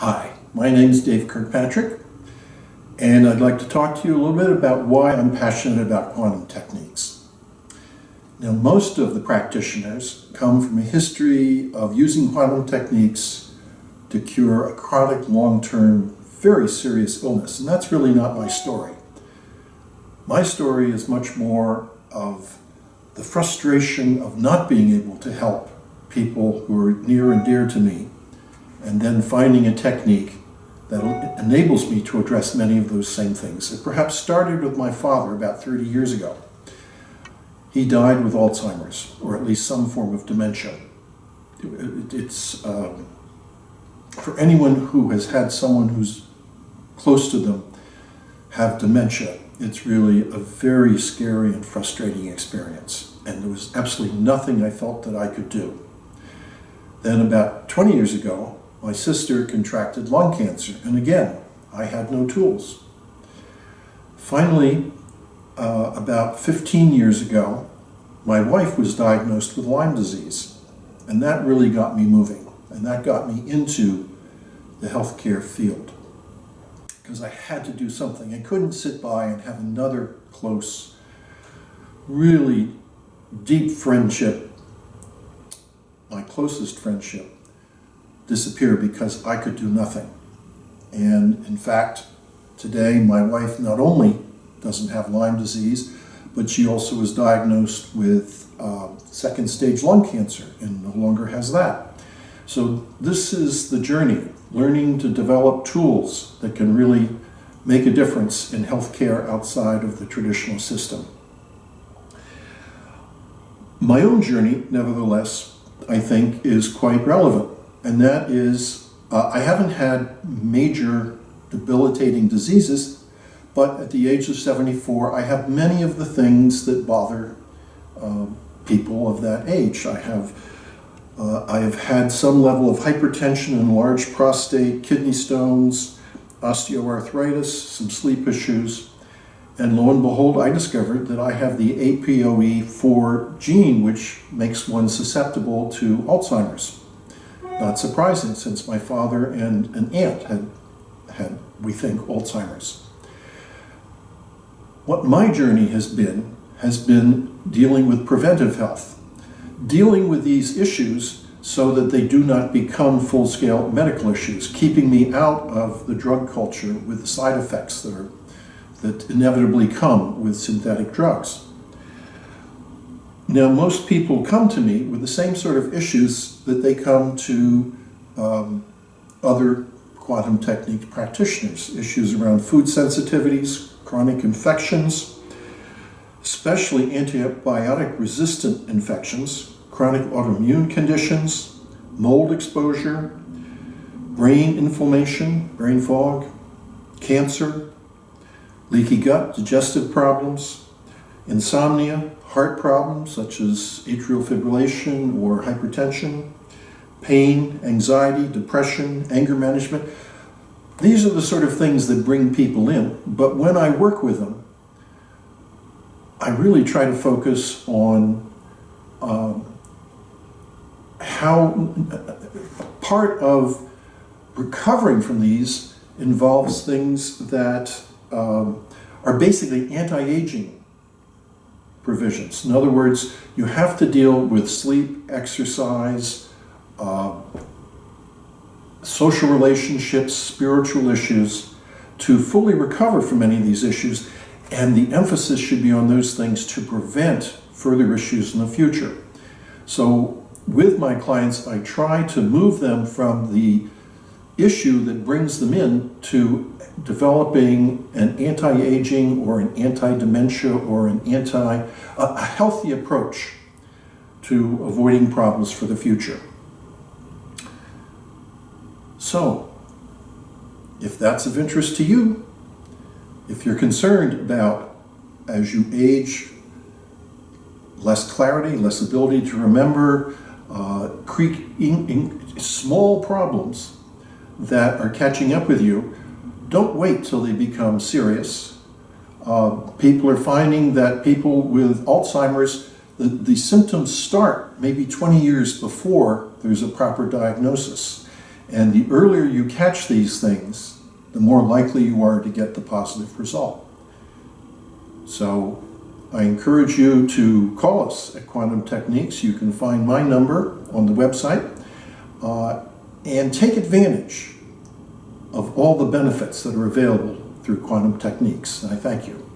Hi, my name is Dave Kirkpatrick, and I'd like to talk to you a little bit about why I'm passionate about quantum techniques. Now, most of the practitioners come from a history of using quantum techniques to cure a chronic, long-term, very serious illness, and that's really not my story. My story is much more of the frustration of not being able to help people who are near and dear to me, and then finding a technique that enables me to address many of those same things. It perhaps started with my father about 30 years ago. He died with Alzheimer's, or at least some form of dementia. It's for anyone who has had someone who's close to them have dementia, it's really a very scary and frustrating experience. And there was absolutely nothing I felt that I could do. Then about 20 years ago, my sister contracted lung cancer, and again, I had no tools. Finally, about 15 years ago, my wife was diagnosed with Lyme disease, and that really got me moving, and that got me into the healthcare field, because I had to do something. I couldn't sit by and have another close, really deep friendship, my closest friendship, disappear because I could do nothing. And in fact, today my wife not only doesn't have Lyme disease, but she also was diagnosed with second stage lung cancer and no longer has that. So this is the journey, learning to develop tools that can really make a difference in healthcare outside of the traditional system. My own journey, nevertheless, I think is quite relevant. And that is, I haven't had major debilitating diseases, but at the age of 74, I have many of the things that bother people of that age. I have had some level of hypertension, enlarged prostate, kidney stones, osteoarthritis, some sleep issues, and lo and behold, I discovered that I have the APOE4 gene, which makes one susceptible to Alzheimer's. Not surprising, since my father and an aunt had, we think, Alzheimer's. What my journey has been dealing with preventive health, dealing with these issues so that they do not become full-scale medical issues, keeping me out of the drug culture with the side effects that inevitably come with synthetic drugs. Now, most people come to me with the same sort of issues that they come to other quantum technique practitioners, issues around food sensitivities, chronic infections, especially antibiotic-resistant infections, chronic autoimmune conditions, mold exposure, brain inflammation, brain fog, cancer, leaky gut, digestive problems, insomnia, heart problems such as atrial fibrillation or hypertension, pain, anxiety, depression, anger management. These are the sort of things that bring people in. But when I work with them, I really try to focus on how part of recovering from these involves things that are basically anti-aging provisions. In other words, you have to deal with sleep, exercise, social relationships, spiritual issues to fully recover from many of these issues, and the emphasis should be on those things to prevent further issues in the future. So with my clients, I try to move them from the issue that brings them in to developing an anti-aging or an anti-dementia or a healthy approach to avoiding problems for the future. So, if that's of interest to you, if you're concerned about, as you age, less clarity, less ability to remember, small problems that are catching up with you, don't wait till they become serious. People are finding that people with Alzheimer's, the symptoms start maybe 20 years before there's a proper diagnosis. And the earlier you catch these things, the more likely you are to get the positive result. So I encourage you to call us at Quantum Techniques. You can find my number on the website and take advantage of all the benefits that are available through Quantum Techniques. And I thank you.